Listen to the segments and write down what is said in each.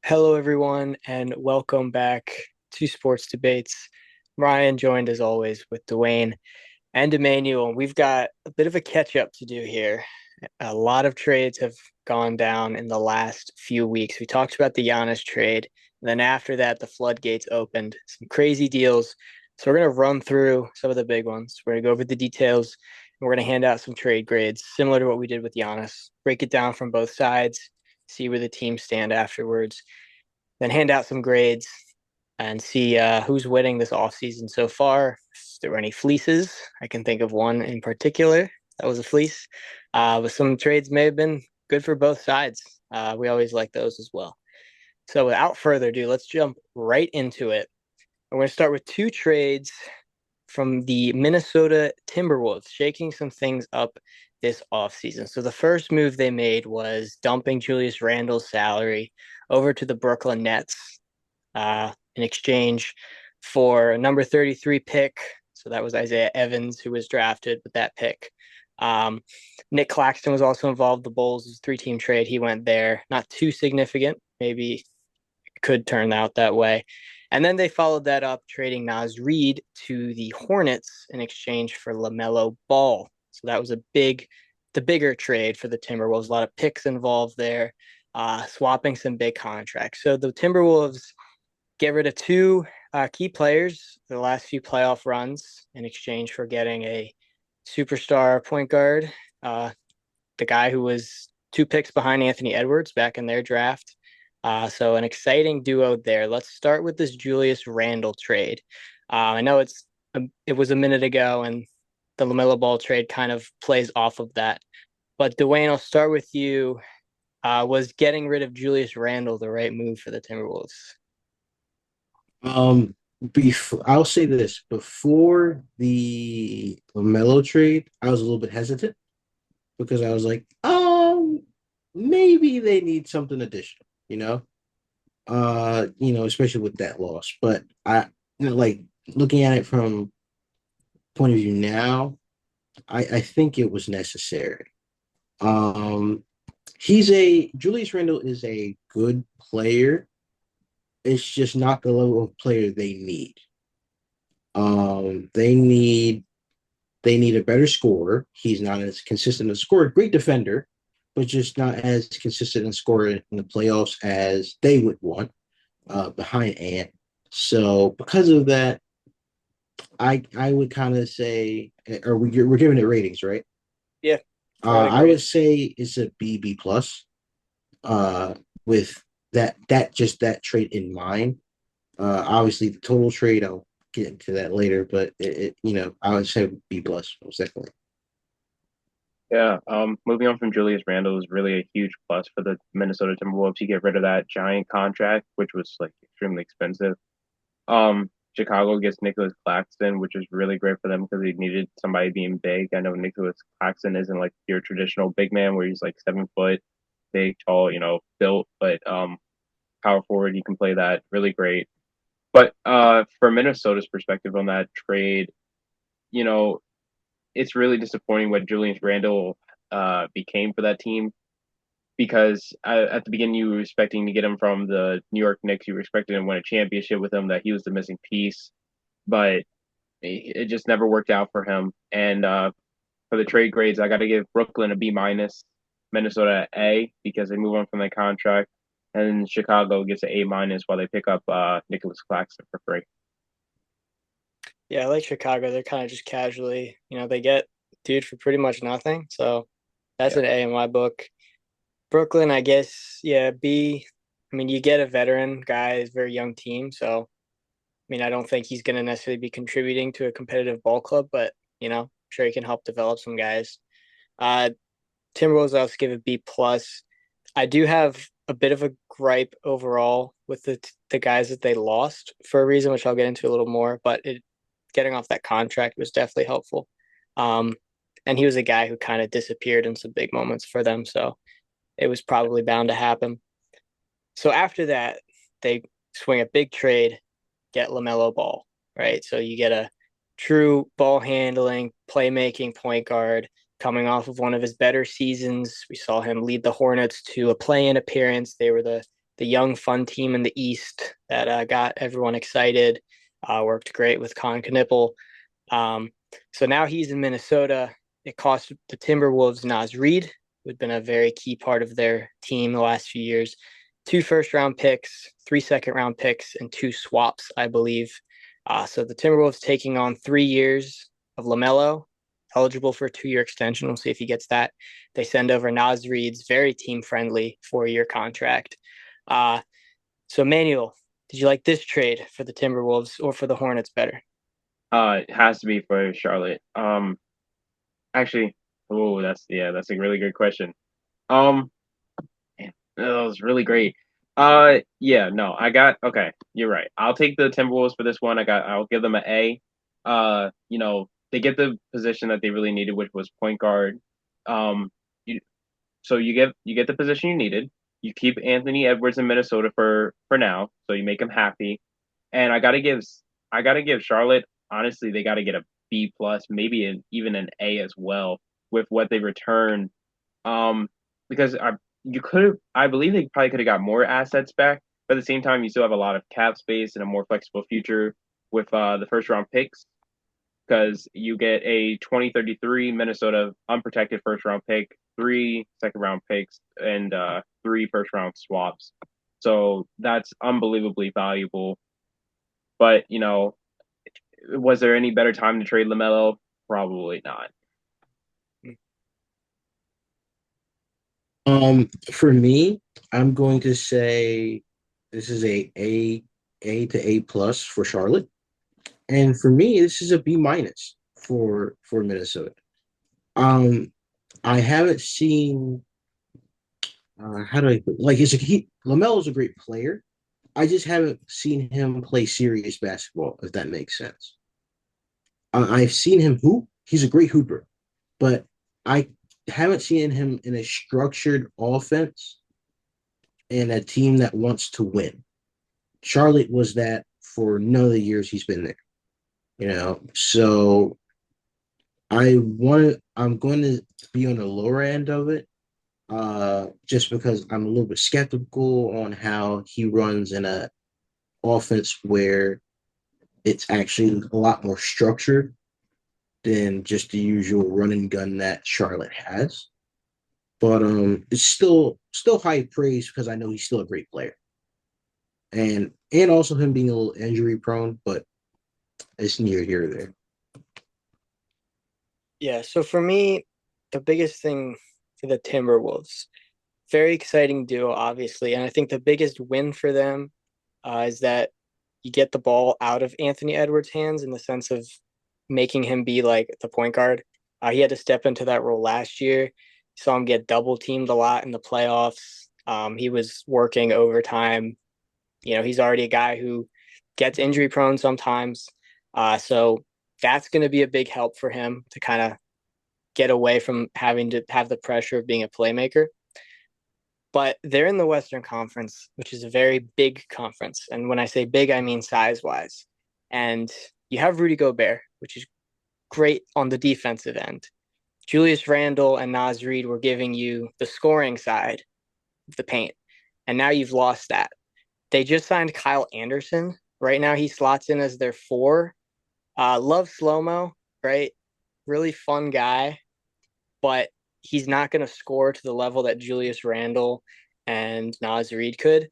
Hello, everyone, and welcome back to Sports Debates. Ryan joined as always with Dwayne and Emmanuel. We've got a bit of a catch up to do here. A lot of trades have gone down in the last few weeks. We talked about the Giannis trade. And then after that, the floodgates opened. Some crazy deals. So we're going to run through some of the big ones. We're going to go over the details. And we're going to hand out some trade grades, similar to what we did with Giannis. Break it down from both sides, see where the teams stand afterwards, then hand out some grades and see who's winning this offseason so far. If there were any fleeces, I can think of one in particular that was a fleece. But some trades may have been good for both sides. We always like those as well. So without further ado, let's jump right into it. We're going to start with two trades from the Minnesota Timberwolves, shaking some things up this offseason. So the first move they made was dumping Julius Randle's salary over to the Brooklyn Nets in exchange for a number 33 pick. So that was Isaiah Evans, who was drafted with that pick. Nick Claxton was also involved. The Bulls' three-team trade. He went there. Not too significant. Maybe it could turn out that way. And then they followed that up, trading Naz Reid to the Hornets in exchange for LaMelo Ball. So that was the bigger trade for the Timberwolves. A lot of picks involved there, swapping some big contracts. So the Timberwolves get rid of two key players the last few playoff runs in exchange for getting a superstar point guard, the guy who was two picks behind Anthony Edwards back in their draft. So an exciting duo there. Let's start with this Julius Randle trade. I know it was a minute ago, and the LaMelo Ball trade kind of plays off of that. But Dwayne, I'll start with you. Was getting rid of Julius Randle the right move for the Timberwolves? Um, I'll say this before the LaMelo trade, I was a little bit hesitant because I was like, maybe they need something additional, especially with that loss. But like looking at it from point of view now, I think it was necessary. Um, Julius Randle is a good player. It's just not the level of player they need. Um, they need they need a better scorer. He's not as consistent a scorer. Great defender, but just not as consistent a scorer in the playoffs as they would want behind Ant. So because of that, I would kind of say, or we're giving it ratings, right? Yeah, provide a I would grade. say it's a B plus. With that trait in mind. Obviously, the total trade, I'll get into that later, but I would say B plus most definitely. Yeah, moving on from Julius Randle is really a huge plus for the Minnesota Timberwolves. You get rid of that giant contract, which was like extremely expensive. Chicago gets Nicholas Claxton, which is really great for them because they needed somebody being big. I know Nicholas Claxton isn't like your traditional big man where he's like 7 foot, big, tall, built, but power forward, he can play that really great. But for Minnesota's perspective on that trade, you know, it's really disappointing what Julius Randle became for that team because at the beginning you were expecting to get him from the New York Knicks. You were expecting to win a championship with him, that he was the missing piece, but it just never worked out for him. And for the trade grades, I got to give Brooklyn a B minus, Minnesota A because they move on from that contract, and Chicago gets an A minus while they pick up Nicholas Claxton for free. Yeah, I like Chicago. They're kind of just casually, they get dude for pretty much nothing. So that's Yeah. an A in my book. Brooklyn, I guess, yeah, B. I mean, you get a veteran guy, it's a very young team. So, I mean, I don't think he's going to necessarily be contributing to a competitive ball club, but, I'm sure he can help develop some guys. Uh, Timberwolves, I'll give a B plus. I do have a bit of a gripe overall with the guys that they lost for a reason, which I'll get into a little more. But getting off that contract was definitely helpful. Um, and he was a guy who kind of disappeared in some big moments for them, so it was probably bound to happen. So after that, they swing a big trade, get LaMelo Ball, right? So you get a true ball handling, playmaking point guard coming off of one of his better seasons. We saw him lead the Hornets to a play-in appearance. They were the the young, fun team in the East that got everyone excited. Worked great with Con Knipple. Um, so now he's in Minnesota. It cost the Timberwolves Naz Reid, who had been a very key part of their team the last few years, 2 first-round picks, 3 second-round picks, and 2 swaps, I believe. So the Timberwolves taking on 3 years of LaMelo, eligible for a 2 year extension. We'll see if he gets that. They send over Naz Reid's very team friendly 4 year contract. So, Emmanuel, did you like this trade for the Timberwolves or for the Hornets better? It has to be for Charlotte. Actually, oh, that's a really good question. Um, Man, that was really great. Yeah, no, okay. You're right. I'll take the Timberwolves for this one. I'll give them an A. They get the position that they really needed, which was point guard. Um, you, so you get the position you needed. You keep Anthony Edwards in Minnesota for now, so you make him happy. And I gotta give Charlotte, honestly, they gotta get a B plus, maybe even an A as well with what they returned. Um, because I believe they probably could have got more assets back, but at the same time, you still have a lot of cap space and a more flexible future with the first round picks because you get a 2033 Minnesota unprotected first round pick, 3 second round picks, and 3 first round swaps. So that's unbelievably valuable. But was there any better time to trade LaMelo? Probably not. For me, I'm going to say this is a to A plus for Charlotte, and for me, this is a B minus for Minnesota. Um, I haven't seen how do I put like Lamelo's a great player. I just haven't seen him play serious basketball, if that makes sense. I've seen him hoop. He's a great hooper, but I haven't seen him in a structured offense and a team that wants to win. Charlotte was that for none of the years he's been there, So I'm going to be on the lower end of it, just because I'm a little bit skeptical on how he runs in a offense where it's actually a lot more structured than just the usual run and gun that Charlotte has. But it's still high praise because I know he's still a great player, and also him being a little injury prone, but it's near here or there. Yeah, so for me, the biggest thing for the Timberwolves, very exciting duo, obviously. And I think the biggest win for them is that you get the ball out of Anthony Edwards' hands in the sense of making him be like the point guard. He had to step into that role last year. Saw him get double teamed a lot in the playoffs. He was working overtime. He's already a guy who gets injury prone sometimes. So that's going to be a big help for him to kind of get away from having to have the pressure of being a playmaker. But they're in the Western Conference, which is a very big conference. And when I say big, I mean size wise. And you have Rudy Gobert, which is great on the defensive end. Julius Randle and Naz Reid were giving you the scoring side of the paint. And now you've lost that. They just signed Kyle Anderson. Right now he slots in as their 4. Love slow-mo, right? Really fun guy, but he's not going to score to the level that Julius Randle and Naz Reid could.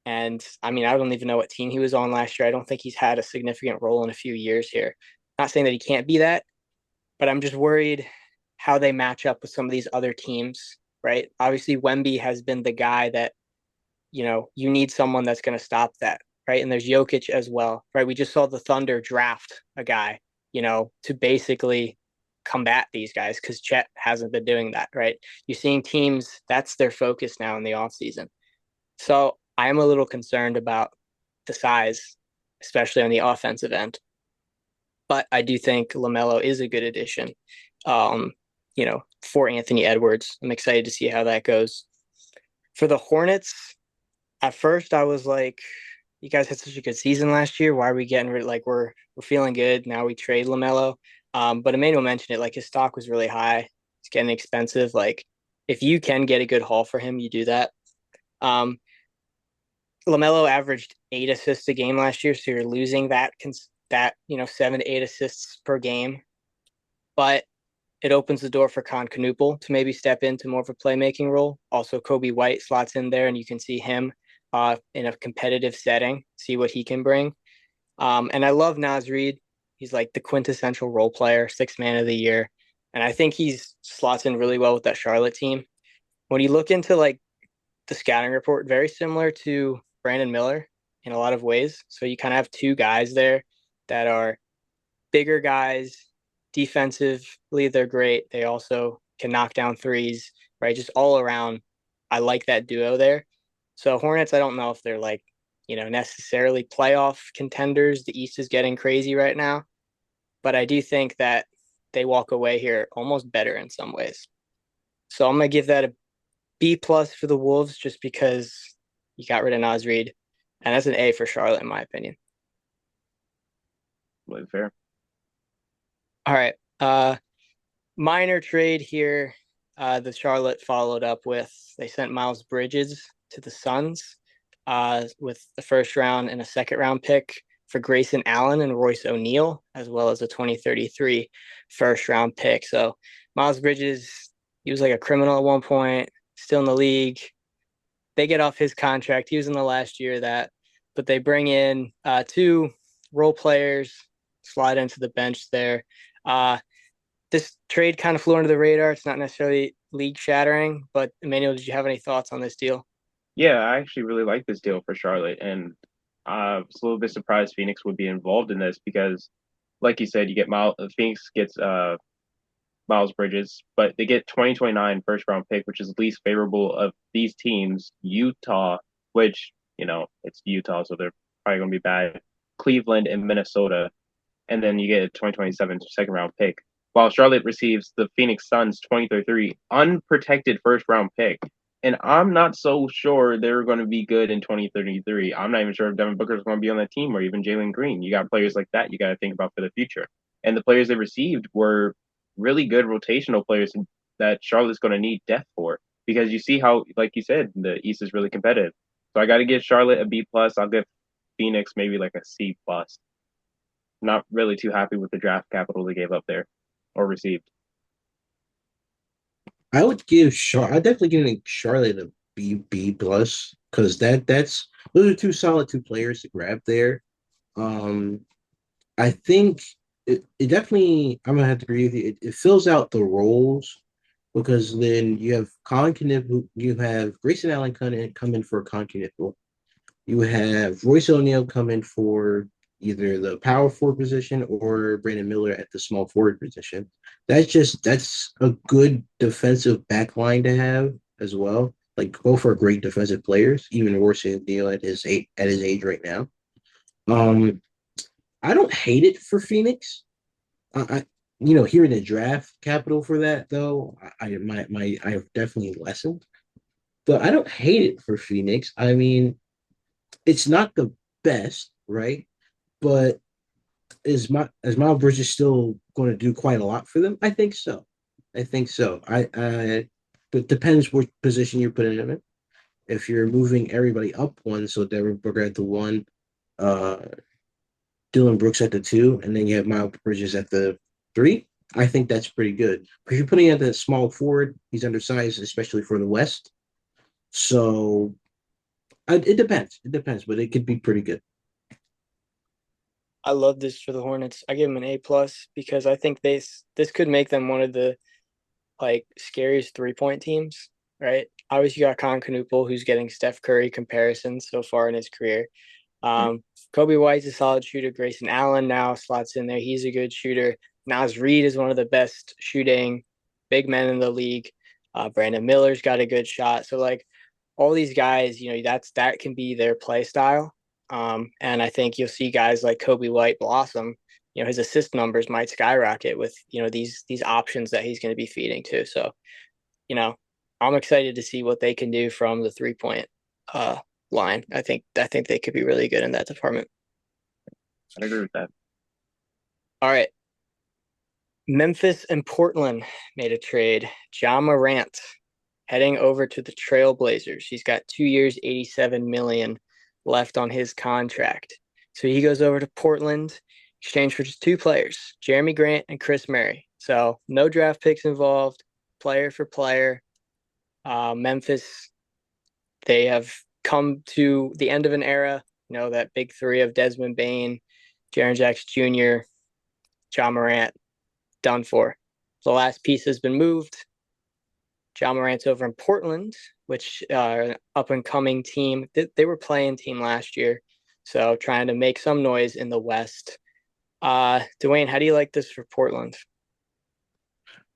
And I mean, I don't even know what team he was on last year. I don't think he's had a significant role in a few years here. Not saying that he can't be that, but I'm just worried how they match up with some of these other teams, right? Obviously, Wemby has been the guy that, you need someone that's going to stop that, right? And there's Jokic as well, right? We just saw the Thunder draft a guy, to basically combat these guys because Chet hasn't been doing that, right? You're seeing teams, that's their focus now in the offseason. So I am a little concerned about the size, especially on the offensive end. But I do think LaMelo is a good addition, um, for Anthony Edwards. I'm excited to see how that goes. For the Hornets, at first I was like, you guys had such a good season last year. Why are we getting rid? Like we're feeling good now. We trade Lamelo, but Emmanuel mentioned it. Like his stock was really high. It's getting expensive. Like if you can get a good haul for him, you do that. Um, LaMelo averaged 8 assists a game last year, so you're losing that 7 to 8 assists per game. But it opens the door for Knuple to maybe step into more of a playmaking role. Also, Kobe White slots in there, and you can see him in a competitive setting, see what he can bring. And I love Naz Reid. He's like the quintessential role player, sixth man of the year. And I think he's slots in really well with that Charlotte team. When you look into like the scouting report, very similar to Brandon Miller in a lot of ways. So you kind of have two guys there that are bigger guys. Defensively, they're great. They also can knock down threes, right? Just all around. I like that duo there. So Hornets, I don't know if they're like, necessarily playoff contenders. The East is getting crazy right now, but I do think that they walk away here almost better in some ways. So I'm gonna give that a B+ for the Wolves just because you got rid of Naz Reid, and that's an A for Charlotte in my opinion. Really fair. All right, minor trade here. The Charlotte followed up with they sent Miles Bridges to the Suns with the first round and a second round pick for Grayson Allen and Royce O'Neal, as well as a 2033 first round pick. So Miles Bridges, he was like a criminal at one point, still in the league. They get off his contract. He was in the last year of that, but they bring in two role players, slide into the bench there. This trade kind of flew under the radar. It's not necessarily league shattering, but Emmanuel, did you have any thoughts on this deal? Yeah, I actually really like this deal for Charlotte, and I was a little bit surprised Phoenix would be involved in this because, like you said, you get Phoenix gets Miles Bridges, but they get 2029 first round pick, which is least favorable of these teams. Utah, which it's Utah, so they're probably going to be bad. Cleveland and Minnesota, and then you get a 2027 second round pick. While Charlotte receives the Phoenix Suns 2033 unprotected first round pick. And I'm not so sure they're going to be good in 2033. I'm not even sure if Devin Booker is going to be on that team or even Jalen Green. You got players like that you got to think about for the future. And the players they received were really good rotational players that Charlotte's going to need depth for because you see how, like you said, the East is really competitive. So I got to give Charlotte a B+. I'll give Phoenix maybe like a C+. Not really too happy with the draft capital they gave up there or received. I would give I definitely give Charlotte a B+ because that's those are two players to grab there. Um, I think it definitely I'm gonna have to agree with you. It fills out the roles because then you have Colin Kniffel, you have Grayson Allen come in for Colin Kniffel. You have Royce O'Neal come in for either the power forward position or Brandon Miller at the small forward position. That's a good defensive back line to have as well. Like both are great defensive players, even Royce O'Neal at his age right now. Um, I don't hate it for Phoenix. I hearing the draft capital for that though, I have definitely lessened. But I don't hate it for Phoenix. I mean, it's not the best, right? But is Miles Bridges still going to do quite a lot for them? I think so. I think so. But depends what position you're putting him in. If you're moving everybody up one, so Devin Booker at the one, uh, Dylan Brooks at the two, and then you have Miles Bridges at the three. I think that's pretty good. But if you're putting at the small forward, he's undersized, especially for the West. So it depends. It depends, but it could be pretty good. I love this for the Hornets. I give them an A+ because I think this could make them one of the like scariest 3-point teams, right? Obviously, you got Knuple, who's getting Steph Curry comparisons so far in his career. Kobe White's a solid shooter. Grayson Allen now slots in there. He's a good shooter. Naz Reid is one of the best shooting big men in the league. Brandon Miller's got a good shot. So like all these guys, that can be their play style. And I think you'll see guys like Kobe White blossom. His assist numbers might skyrocket with these options that he's going to be feeding to. So, you know, I'm excited to see what they can do from the 3-point line. I think they could be really good in that department. I agree with that. All right. Memphis and Portland made a trade. Ja Morant heading over to the Trailblazers. He's got 2 years, $87 million left on his contract. So he goes over to Portland, exchange for just two players, Jeremy Grant and Chris Murray. So no draft picks involved, player for player. Memphis, they have come to the end of an era. That big three of Desmond Bane, Jaren Jackson Jr., Ja Morant, done for. The last piece has been moved. Ja Morant's over in Portland, which an up and coming team. They were playing team last year, so trying to make some noise in the West. Dwayne, how do you like this for Portland?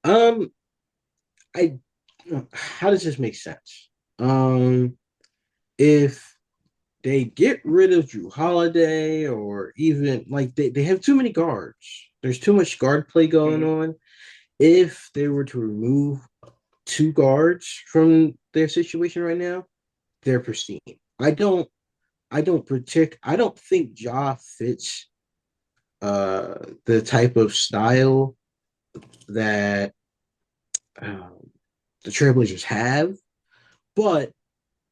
Um, I how does this make sense? If they get rid of Drew Holiday, or even like they have too many guards. There's too much guard play going Mm-hmm. on. If they were to remove two guards from their situation right now, they're pristine. I don't think Ja fits the type of style that um, the Trailblazers have, but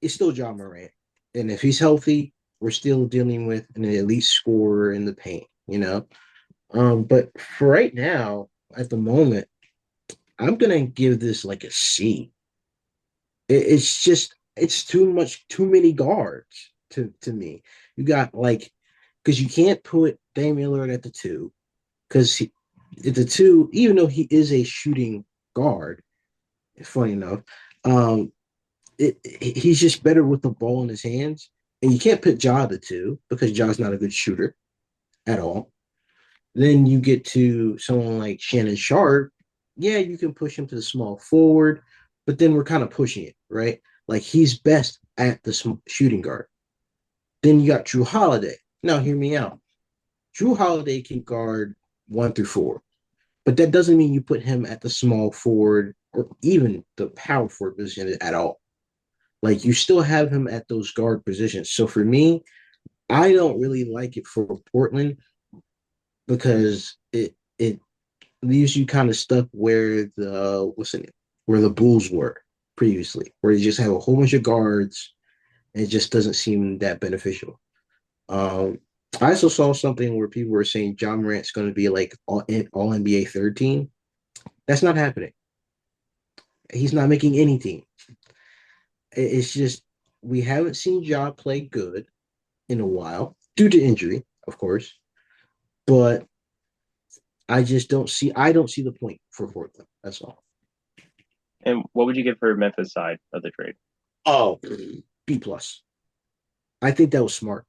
it's still Ja Morant. And if he's healthy, we're still dealing with an elite scorer in the paint. But for right now, at the moment, I'm gonna give this like a C. It's just it's too many guards to me. You got like because you can't put Damian Lillard at the two because at the two, even though he is a shooting guard, funny enough, um, he's just better with the ball in his hands. And you can't put Ja at the two because Ja's not a good shooter at all. Then you get to someone like Shannon Sharp. Yeah, you can push him to the small forward, but then we're kind of pushing it, right? Like he's best at the shooting guard. Then you got Drew Holiday. Now, hear me out. Drew Holiday can guard 1 through 4, but that doesn't mean you put him at the small forward or even the power forward position at all. Like you still have him at those guard positions. So for me, I don't really like it for Portland because it leaves you kind of stuck where the Bulls were previously, where you just have a whole bunch of guards and it just doesn't seem that beneficial. Um, I also saw something where people were saying John Morant's going to be like all NBA third team. That's not happening. He's not making any team. It's just we haven't seen Ja play good in a while due to injury, of course. But I don't see the point for Portland. That's all. And what would you give for Memphis side of the trade? Oh, B plus. I think that was smart.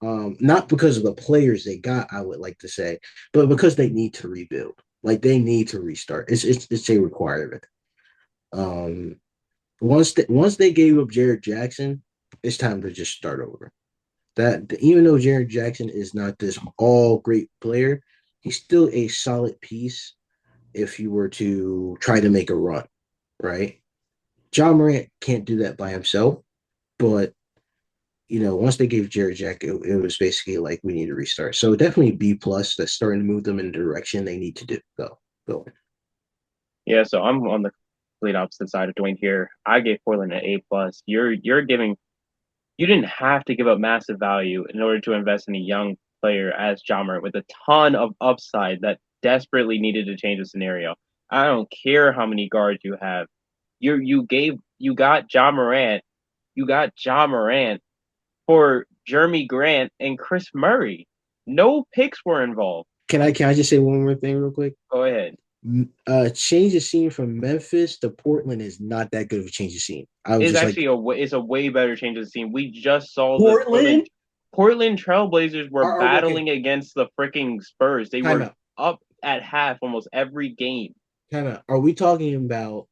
Not because of the players they got, I would like to say, but because they need to rebuild. Like they need to restart. It's a requirement. Um, once they gave up Jared Jackson, it's time to just start over. That even though Jared Jackson is not this all great player, he's still a solid piece if you were to try to make a run, right? John Morant can't do that by himself, but once they gave Jared Jack, it was basically like we need to restart. So definitely B plus. That's starting to move them in the direction they need to do. Go. Yeah, so I'm on the complete opposite side of Dwayne here. I gave Portland an A plus. You're giving you didn't have to give up massive value in order to invest in a young player as John Morant with a ton of upside that desperately needed to change the scenario. I don't care how many guards you have. You got John Morant. You got John Morant for Jeremy Grant and Chris Murray. No picks were involved. Can I just say one more thing real quick? Go ahead. Change the scene from Memphis to Portland is not that good of a change of scene. I was It's just like actually it's a way better change of the scene. We just saw the Portland. Portland Trailblazers were Are we okay? battling against the freaking Spurs. They Time were out. up at half almost every game. Time out. Are we talking about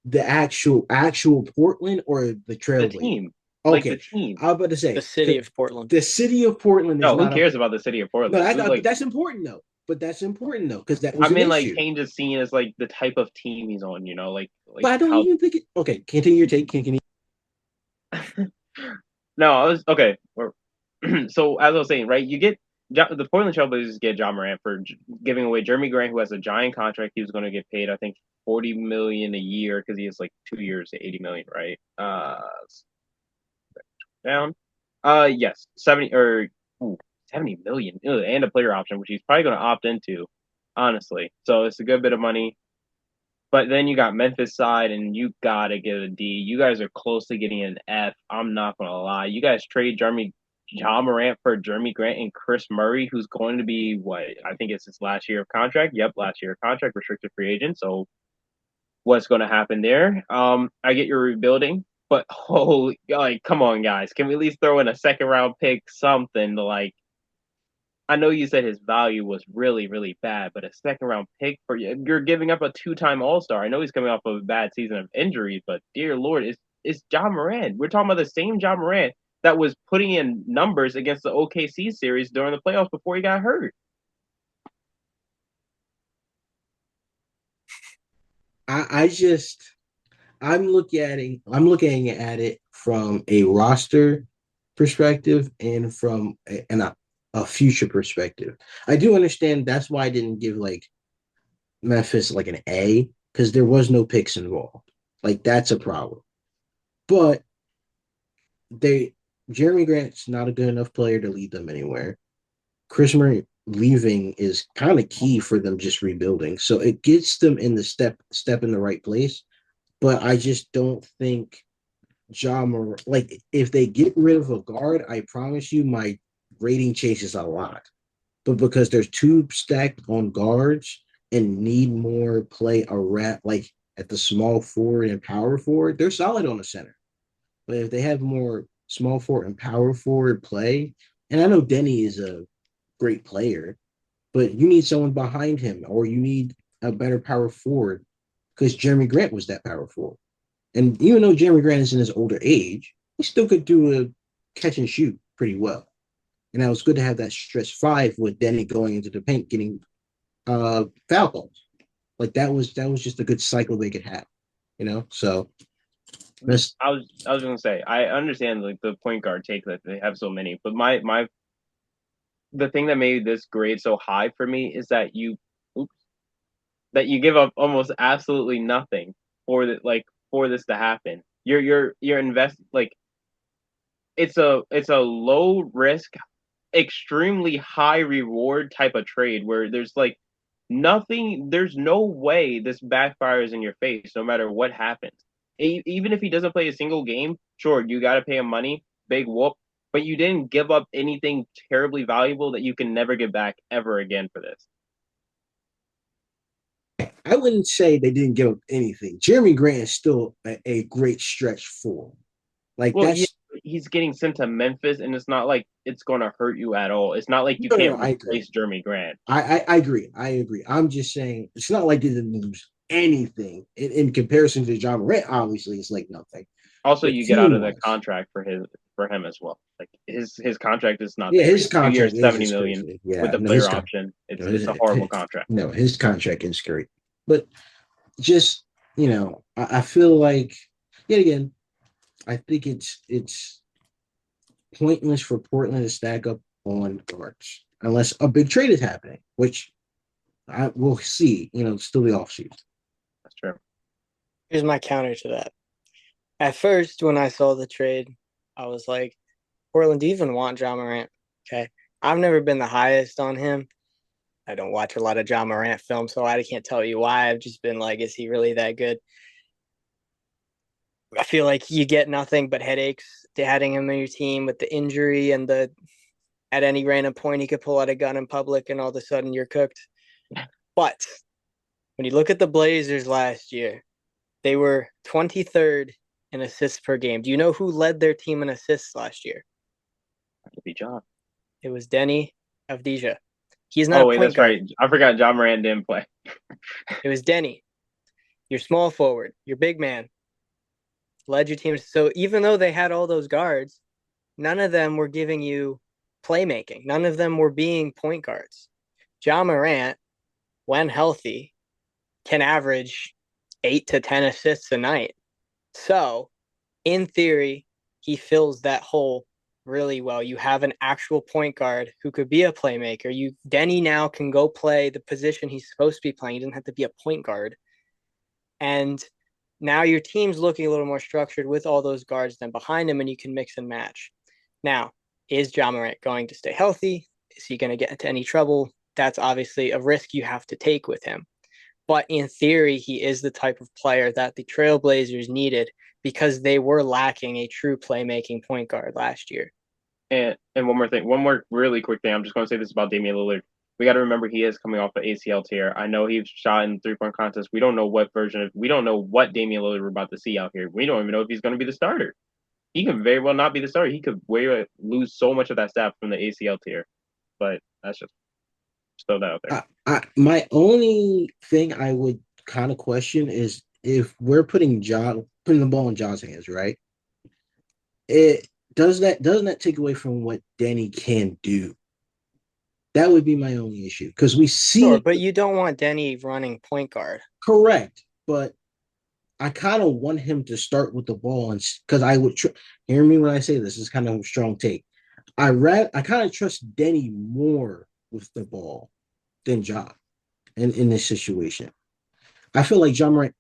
the actual Portland or the The Trailblazers? team, like the Okay, team. I was about to The say city of Portland. the city of Portland is No, who not a cares about the city of no. Portland? But that's important though. Because that I was an mean, like issue. change of scene is like the type of team he's on. But Like I don't how. even think it. Okay, continue your take. Continue. No, I was okay. So as I was saying, right, you get the Portland Trailblazers get John Morant for giving away Jeremy Grant, who has a giant contract. He was going to get paid, I think, 40 million a year because he has like 2 years, 80 million, right? Down. Yes, 70 million, and a player option, which he's probably going to opt into, honestly. So it's a good bit of money. But then you got Memphis side, and you gotta get a D. You guys are close to getting an F. I'm not gonna lie. You guys trade John Morant for Jeremy Grant and Chris Murray, who's going to be what I think it's his last year of contract. Yep, last year of contract, restricted free agent. So what's going to happen there? I get your rebuilding, but holy, like, come on, guys, can we at least throw in a second round pick, something to like? I know you said his value was really, really bad, but a second round pick for you, you're giving up a 2-time All Star. I know he's coming off of a bad season of injuries, but dear Lord, it's John Morant. We're talking about the same John Morant that was putting in numbers against the OKC series during the playoffs before he got hurt. I just I'm looking at it from a roster perspective and from a future perspective. I do understand that's why I didn't give like Memphis like an A because there was no picks involved. Like that's a problem. But they Jeremy Grant's not a good enough player to lead them anywhere. Chris Murray leaving is kind of key for them just rebuilding. So it gets them in the step in the right place. But I just don't think like if they get rid of a guard, I promise you my rating changes a lot. But because there's two stacked on guards and need more play around like at the small forward and power forward, they're solid on the center. But if they have more small forward and power forward play, and I know Denny is a great player, but you need someone behind him or you need a better power forward because Jeremy Grant was that power forward. And even though Jeremy Grant is in his older age, he still could do a catch and shoot pretty well. And that was good to have that stretch five with Denny going into the paint getting foul calls. Like that was just a good cycle they could have, you know. So that's I was gonna say I understand like the point guard take that they have so many, but my the thing that made this grade so high for me is that oops, that you give up almost absolutely nothing for this to happen. You're invest like it's a low risk, extremely high reward type of trade where there's like nothing, there's no way this backfires in your face no matter what happens. Even if he doesn't play a single game, sure, you got to pay him money, big whoop, but you didn't give up anything terribly valuable that you can never get back ever again for this. I wouldn't say they didn't give up anything. Jeremy Grant is still a great stretch for him. Like Well, yeah, that's he's getting sent to Memphis, and it's not like it's going to hurt you at all. It's not like you no, can't I agree. replace Jeremy Grant. I agree. I agree. I'm just saying it's not like they didn't lose anything in comparison to John Morant. Obviously, it's like nothing. Also, But you get out team of the wise, contract for him as well. Like his contract is not yeah, there. his It's 2 years, contract is 70 just million crazy. with Yeah, the no, player option. no, It's a horrible contract. no, his contract is great. But just I feel like yet again, I think it's pointless for Portland to stack up on guards unless a big trade is happening, which I will see. It's still the offseason. That's true. Here's my counter to that. At first, when I saw the trade, I was like, Portland, do you even want John Morant? Okay. I've never been the highest on him. I don't watch a lot of John Morant films, so I can't tell you why. I've just been like, is he really that good? I feel like you get nothing but headaches to adding him on your team with the injury and the at any random point he could pull out a gun in public and all of a sudden you're cooked. But when you look at the Blazers last year, they were 23rd in assists per game. Do you know who led their team in assists last year? That could be John. It was Denny Avdija. He's not Oh a wait, point that's guard. right. I forgot John Morant didn't play. It was Denny, your small forward, your big man, led your team. So even though they had all those guards, none of them were giving you playmaking. None of them were being point guards. John Morant, when healthy, can average 8 to 10 assists a night. So, in theory, he fills that hole really well. You have an actual point guard who could be a playmaker. Denny now can go play the position he's supposed to be playing. He doesn't have to be a point guard. And now your team's looking a little more structured with all those guards then behind him, and you can mix and match. Now, is Ja Morant going to stay healthy? Is he going to get into any trouble? That's obviously a risk you have to take with him. But in theory, he is the type of player that the Trailblazers needed because they were lacking a true playmaking point guard last year. And one more thing, one more really quick thing. I'm just going to say this about Damian Lillard. We got to remember he is coming off an ACL tear. I know he shot in the 3-point contest. We don't know we don't know what Damian Lillard we're about to see out here. We don't even know if he's going to be the starter. He could very well not be the starter. He could lose so much of that staff from the ACL tear. But that's just throw that out there. My only thing I would kind of question is if we're putting the ball in Ja's hands, right? It doesn't that take away from what Danny can do? That would be my only issue because we Sure, see but you don't want Denny running point guard. correct, but I kind of want him to start with the ball and because I would hear me when I say this is kind of a strong take. I kind of trust Denny more with the ball than Ja in this situation. I feel like John Morant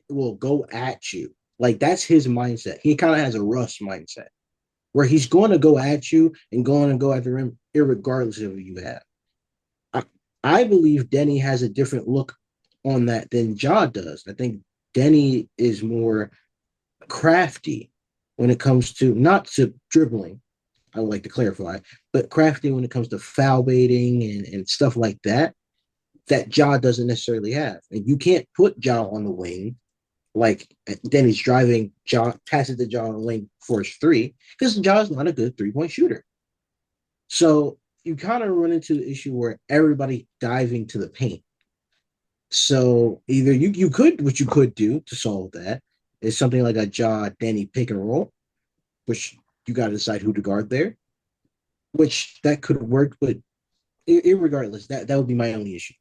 will go at you. Like that's his mindset. He kind of has a Russ mindset where he's going to go at you and going to go at the rim, regardless of who you have. I, I believe Denny has a different look on that than Ja does. I think Denny is more crafty when it comes to not to dribbling. I would like to clarify, but crafty when it comes to foul baiting and stuff like that Ja doesn't necessarily have. And you can't put Ja on the wing like then he's driving Ja, passes the Ja on the wing for his three, because Ja's not a good 3-point shooter. So you kind of run into the issue where everybody diving to the paint. So either you could what you could do to solve that is something like a Ja Danny pick and roll, which you got to decide who to guard there, which that could work, but irregardless, that would be my only issue.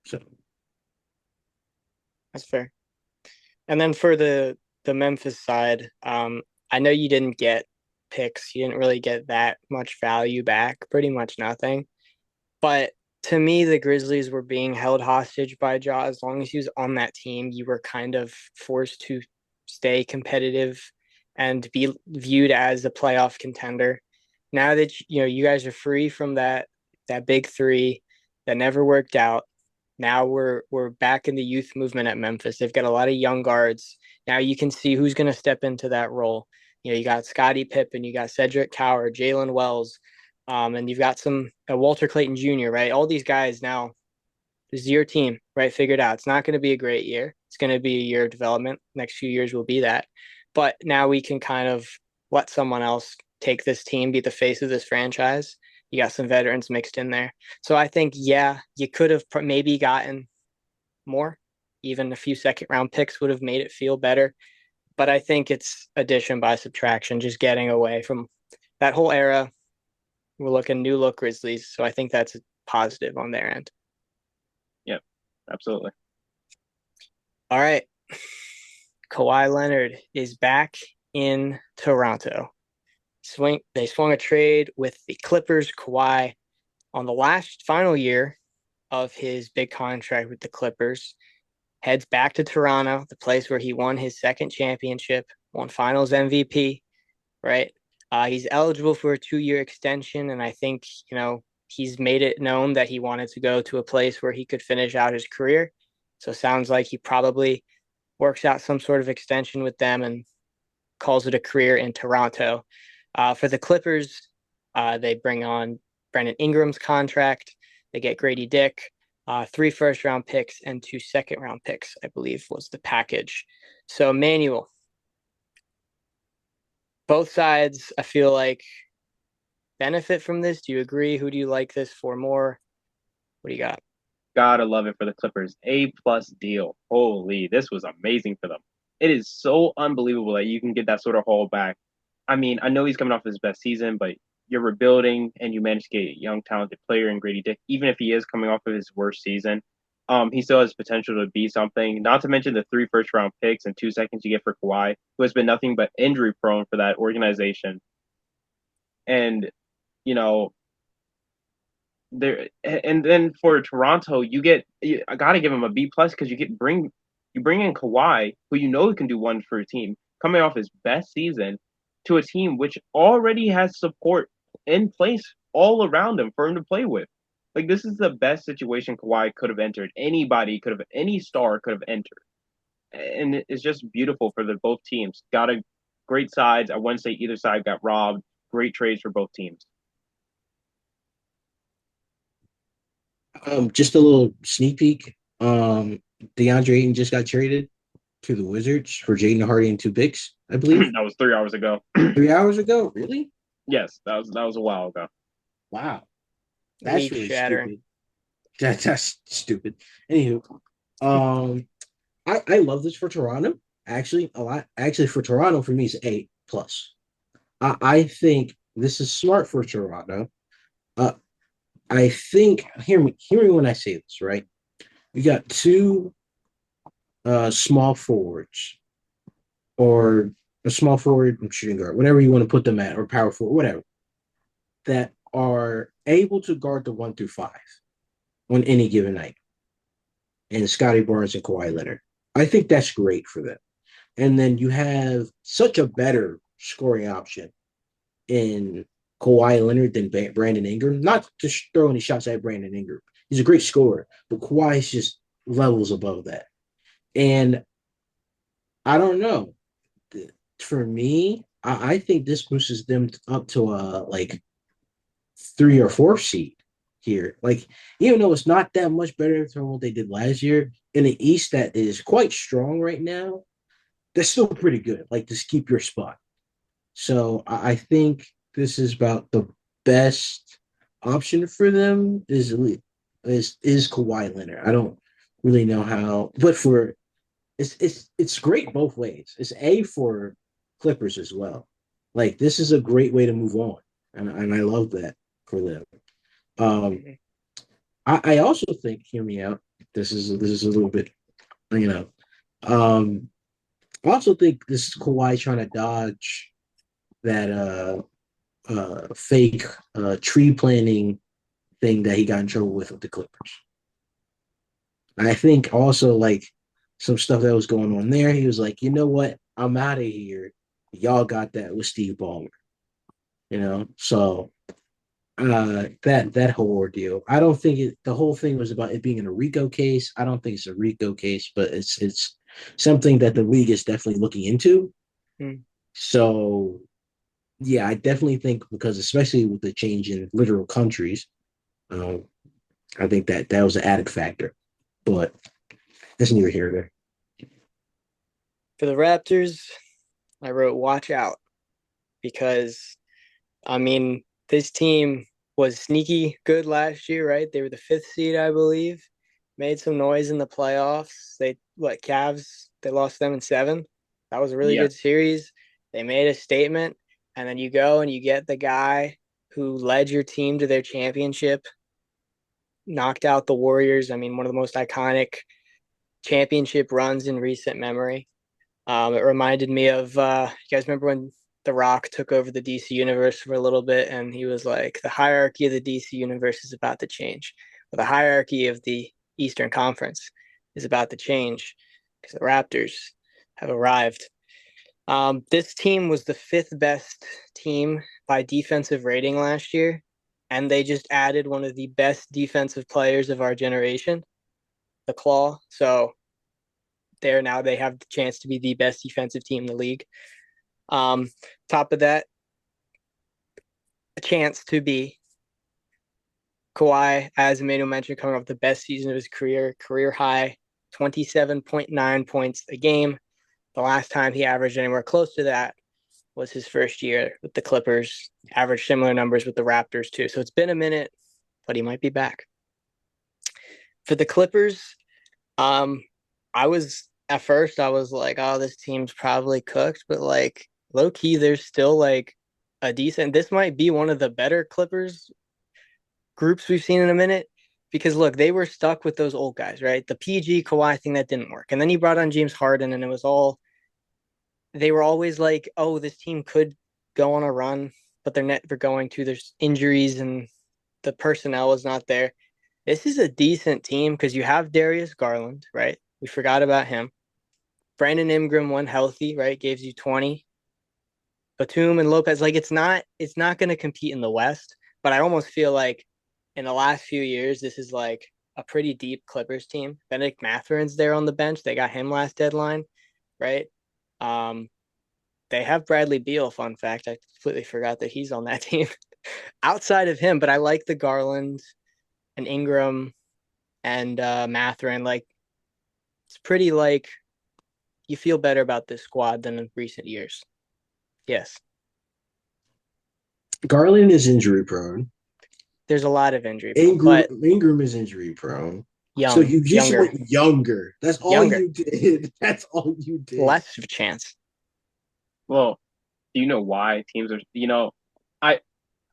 So That's fair. And then for the Memphis side, I know you didn't get picks. You didn't really get that much value back, pretty much nothing. But to me, the Grizzlies were being held hostage by Ja. As long as he was on that team, you were kind of forced to stay competitive and be viewed as a playoff contender. Now that you guys are free from that big three that never worked out. Now we're back in the youth movement at Memphis. They've got a lot of young guards. Now you can see who's going to step into that role. You got Scottie Pippen, you got Cedric Coward, Jalen Wells, and you've got some Walter Clayton Jr., right? All these guys now, this is your team, right? Figured out. It's not going to be a great year. It's going to be a year of development. Next few years will be that. But now we can kind of let someone else take this team, be the face of this franchise. You got some veterans mixed in there. So I think, yeah, you could have maybe gotten more. Even a few second round picks would have made it feel better. But I think it's addition by subtraction, just getting away from that whole era. We're looking new look Grizzlies. So I think that's a positive on their end. Yep, absolutely. All right. Kawhi Leonard is back in Toronto. They swung a trade with the Clippers. Kawhi on the last final year of his big contract with the Clippers heads back to Toronto, the place where he won his second championship, won Finals MVP. Right, he's eligible for a 2-year extension, and I think he's made it known that he wanted to go to a place where he could finish out his career. So it sounds like he probably works out some sort of extension with them and calls it a career in Toronto. For the Clippers, they bring on Brandon Ingram's contract. They get Grady Dick, 3 first-round picks and 2 second-round picks, I believe was the package. So, Emmanuel, both sides, I feel like, benefit from this. Do you agree? Who do you like this for more? What do you got? Gotta love it for the Clippers. A+ deal. Holy, this was amazing for them. It is so unbelievable that you can get that sort of haul back. I mean, I know he's coming off his best season, but you're rebuilding and you managed to get a young, talented player in Grady Dick, even if he is coming off of his worst season. He still has potential to be something. Not to mention the 3 first-round picks and 2 seconds you get for Kawhi, who has been nothing but injury prone for that organization. And you know, there and then for Toronto, I gotta give him a B+ because you bring in Kawhi, who you know can do one for a team, coming off his best season to a team which already has support in place all around him for him to play with. Like this is the best situation Kawhi could have entered. Any star could have entered, and it's just beautiful for the both teams. Got a great sides. I wouldn't say either side got robbed. Great trades for both teams. Just a little sneak peek. DeAndre Ayton just got traded to the Wizards for Jaden Hardy and two picks, I believe. That was 3 hours ago. 3 hours ago? Really? Yes, that was a while ago. Wow. That's League really shattering. stupid. That's stupid. Anywho, um, I love this for Toronto. Actually, a lot. Actually, for Toronto, for me, it's A plus. I think this is smart for Toronto. Uh, I think hear me when I say this, right? You got two small forwards or a small forward and shooting guard, whatever you want to put them at, or power forward, whatever, that are able to guard the 1 through 5 on any given night. And Scotty Barnes and Kawhi Leonard. I think that's great for them. And then you have such a better scoring option in Kawhi Leonard than Brandon Ingram. Not to throw any shots at Brandon Ingram. He's a great scorer, but Kawhi is just levels above that. And I don't know. For me, I think this pushes them up to a like 3 or 4 seed here. Like, even though it's not that much better than what they did last year in the East, that is quite strong right now. That's still pretty good. Like, just keep your spot. So I think this is about the best option for them is Kawhi Leonard. I don't really know how, but for it's great both ways. It's A for Clippers as well. Like this is a great way to move on, and I love that for them. Um, I also think, hear me out. This is a little bit, you know. Um, I also think this is Kawhi trying to dodge that fake tree planting thing that he got in trouble with the Clippers. I think also like some stuff that was going on there. He was like, you know what? I'm out of here. Y'all got that with Steve Ballmer, So that whole ordeal. I don't think the whole thing was about it being a RICO case. I don't think it's a RICO case, but it's something that the league is definitely looking into. Hmm. So yeah, I definitely think because especially with the change in literal countries, I think that was an added factor. But that's neither here nor there. For the Raptors, I wrote watch out because, I mean, this team was sneaky good last year, right? They were the 5th seed, I believe. Made some noise in the playoffs. Cavs, they lost them in 7. That was a really Yeah. good series. They made a statement, and then you go and you get the guy who led your team to their championship, knocked out the Warriors. I mean, one of the most iconic championship runs in recent memory. It reminded me of you guys remember when The Rock took over the DC universe for a little bit, and he was like, the hierarchy of the DC universe is about to change. Well, the hierarchy of the Eastern Conference is about to change because the Raptors have arrived. This team was the 5th best team by defensive rating last year, and they just added one of the best defensive players of our generation, the Claw. So they have the chance to be the best defensive team in the league. Top of that, a chance to be Kawhi, as Emmanuel mentioned, coming off the best season of his career high, 27.9 points a game. The last time he averaged anywhere close to that was his first year with the Clippers, averaged similar numbers with the Raptors too. So it's been a minute, but he might be back. For the Clippers, at first I was like, oh, this team's probably cooked, but like low key, there's still like a decent. This might be one of the better Clippers groups we've seen in a minute because look, they were stuck with those old guys, right? The PG Kawhi thing that didn't work, and then he brought on James Harden, and it was all. They were always like, oh, this team could go on a run, but they're never going to. There's injuries, and the personnel is not there. This is a decent team because you have Darius Garland, right? We forgot about him. Brandon Ingram, when healthy, right, gives you 20. Batum and Lopez. Like it's not going to compete in the West, but I almost feel like in the last few years this is like a pretty deep Clippers team. Benedict Matherin's there on the bench. They got him last deadline, right? Um, they have Bradley Beal. Fun fact, I completely forgot that he's on that team. Outside of him, but I like the Garland and Ingram and Matherin. Like it's pretty like you feel better about this squad than in recent years. Yes, Garland is injury prone. there's a lot of injury prone, Ingram but Ingram is injury prone. So young, you just younger, went younger. That's all younger, you did. That's all you did. less of a chance. Well, do you know why teams are? I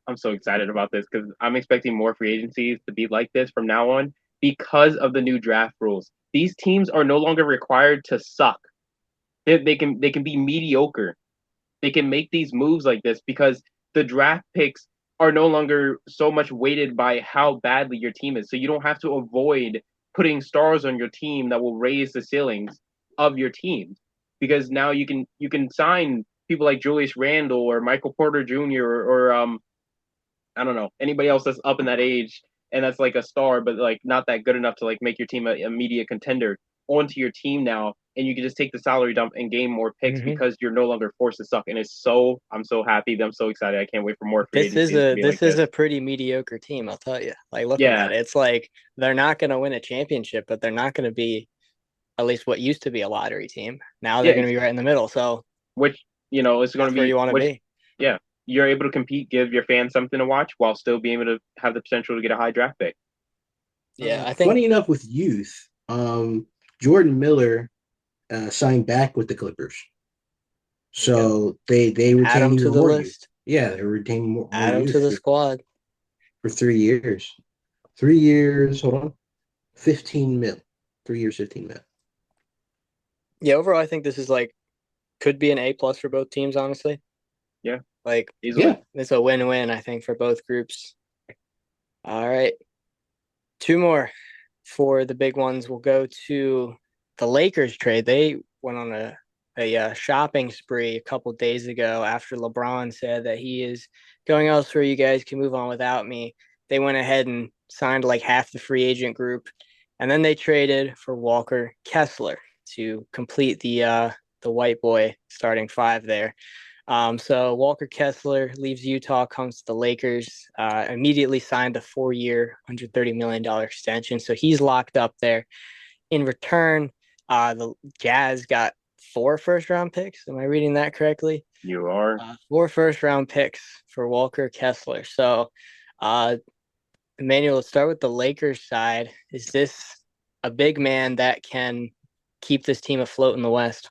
I'm so excited about this because I'm expecting more free agencies to be like this from now on because of the new draft rules. These teams are no longer required to suck. They can be mediocre. They can make these moves like this because the draft picks are no longer so much weighted by how badly your team is. So you don't have to avoid putting stars on your team that will raise the ceilings of your team because now you can sign people like Julius Randle or Michael Porter Jr. or I don't know, anybody else that's up in that age and that's like a star, but like not that good enough to like make your team a media contender onto your team now. And you can just take the salary dump and gain more picks Mm-hmm. because you're no longer forced to suck. And I'm so happy. I'm so excited. I can't wait for more free This is agencies to a be like this is this. a pretty mediocre team, I'll tell you. Like looking Yeah. at it, it's like they're not going to win a championship, but they're not going to be at least what used to be a lottery team. Now they're Yeah. going to be right in the middle. So Which, it's going to that's where be, you want to be. yeah, you're able to compete, give your fans something to watch while still being able to have the potential to get a high draft pick. Yeah, I think Funny enough, with youth, Jordan Miller signed back with the Clippers, there you go. so they Add retain them to even the more youth. list. Yeah, they retain more Add them to youth the squad. for 3 years. 3 years. Hold on, 15 mil. 3 years, 15 mil. Yeah, overall, I think this is like could be an A plus for both teams. Honestly, Yeah, like easily. Yeah, it's a win-win. I think for both groups. All right, two more for the big ones. We'll go to the Lakers trade. They went on a shopping spree a couple days ago after LeBron said that he is going elsewhere. You guys can move on without me. They went ahead and signed like half the free agent group, and then they traded for Walker Kessler to complete the white boy starting five there. So Walker Kessler leaves Utah, comes to the Lakers, immediately signed a 4-year, $130 million extension. So he's locked up there. In return, the Jazz got 4 first-round picks. Am I reading that correctly? You are. 4 first-round picks for Walker Kessler. So, Emmanuel, let's start with the Lakers side. Is this a big man that can keep this team afloat in the West?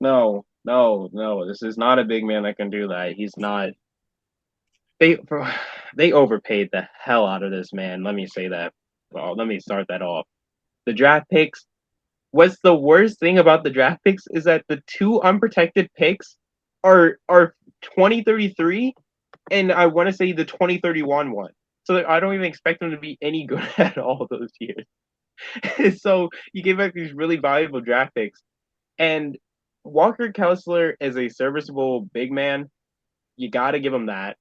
No, no, no. This is not a big man that can do that. He's not. They they overpaid the hell out of this man. Let me say that. Well, let me start that off. The draft picks. What's the worst thing about the draft picks is that the two unprotected picks are 2033 and I want to say the 2031 one. So I don't even expect them to be any good at all those years. So you gave up these really valuable draft picks. And Walker Kessler is a serviceable big man. You got to give him that.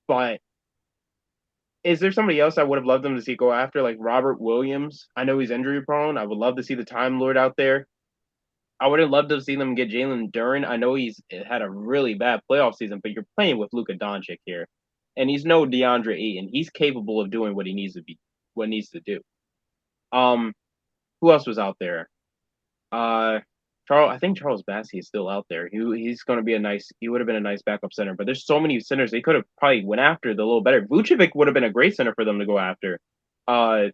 But is there somebody else I would have loved them to see go after, like Robert Williams? I know he's injury prone. I would love to see the Time Lord out there. I would have loved to see them get Jalen Duren. I know he's had a really bad playoff season, but you're playing with Luka Doncic here, and he's no DeAndre Ayton. He's capable of doing what needs to do. Um, who else was out there? Uh, I think Charles Bassey is still out there. He's going to be he would have been a nice backup center, but there's so many centers they could have probably went after the little better. Vucevic would have been a great center for them to go after. The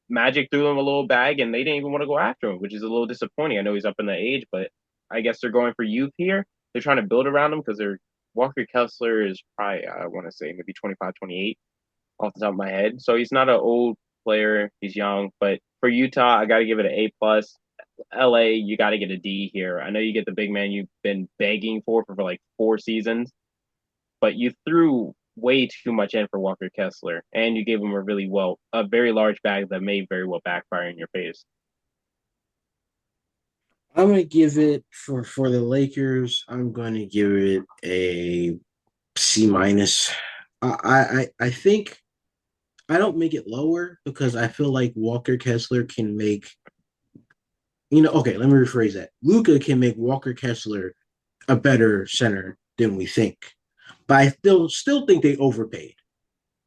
Magic threw him a little bag and they didn't even want to go after him, which is a little disappointing. I know he's up in the age, but I guess they're going for youth here. They're trying to build around him because Walker Kessler is probably, I want to say maybe 25, 28 off the top of my head. So he's not an old player. He's young, but for Utah, I got to give it an A plus. LA, you got to get a D here. I know you get the big man you've been begging for like 4 seasons, but you threw way too much in for Walker Kessler, and you gave him a very large bag that may very well backfire in your face. I'm gonna give it for the Lakers. I'm going to give it a C minus. I think I don't make it lower because I feel like Walker Kessler can make okay, let me rephrase that. Luca can make Walker Kessler a better center than we think. But I still think they overpaid.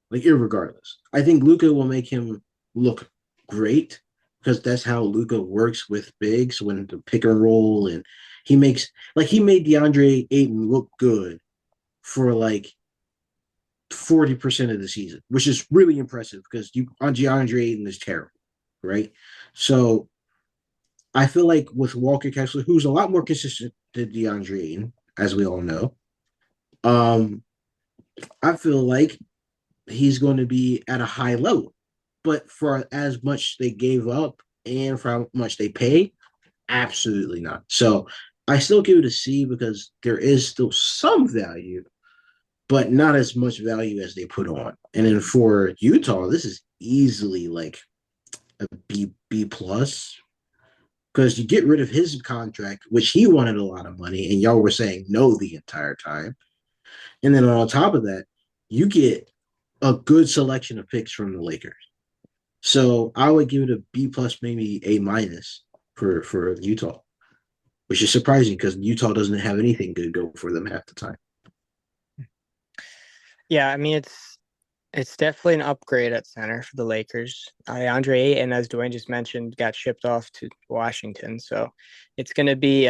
Like irregardless. I think Luca will make him look great because that's how Luca works with bigs when the pick and roll and he made DeAndre Ayton look good for like 40% of the season, which is really impressive because you on DeAndre Ayton is terrible, right? So I feel like with Walker Kessler, who's a lot more consistent than DeAndre Ayton, as we all know, um, I feel like he's going to be at a high level. But for as much they gave up and for how much they pay, absolutely not. So I still give it a C because there is still some value, but not as much value as they put on. And then for Utah, this is easily like a B plus because you get rid of his contract, which he wanted a lot of money, and y'all were saying no the entire time. And then on top of that, you get a good selection of picks from the Lakers. So I would give it a B plus, maybe A minus for Utah, which is surprising because Utah doesn't have anything good go for them half the time. Yeah, I mean it's definitely an upgrade at center for the Lakers. Andre Ayton, as Dwayne just mentioned, got shipped off to Washington, so it's going to be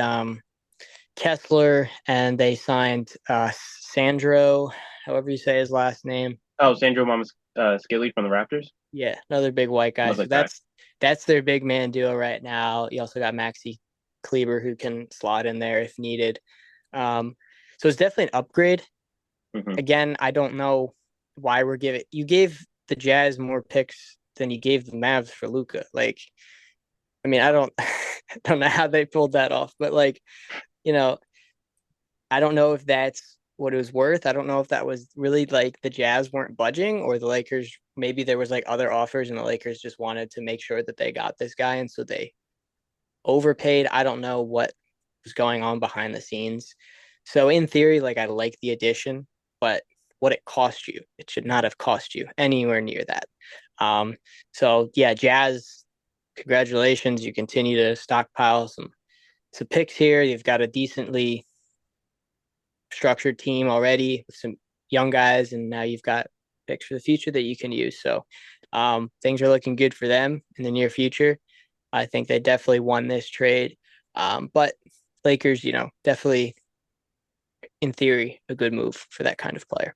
Kessler, and they signed Sandro, however you say his last name. Oh, Sandro Mamas Skilly from the Raptors. Yeah, another big white guy. Love So that guy. that's their big man duo right now. You also got Maxi Kleber who can slot in there if needed. So it's definitely an upgrade. Hmm. Again, I don't know why we're giving you gave the Jazz more picks than you gave the Mavs for Luca. Like, I mean, I don't I don't know how they pulled that off, but like, you know, I don't know if that's what it was worth. I don't know if that was really like the Jazz weren't budging or the Lakers, maybe there was like other offers and the Lakers just wanted to make sure that they got this guy. And so they overpaid. I don't know what was going on behind the scenes. So in theory, like I like the addition, but what it cost you, it should not have cost you anywhere near that. Um, so yeah, Jazz, congratulations. You continue to stockpile some picks here. You've got a decently structured team already with some young guys, and now you've got picks for the future that you can use. So things are looking good for them in the near future. I think they definitely won this trade. But Lakers, definitely in theory, a good move for that kind of player.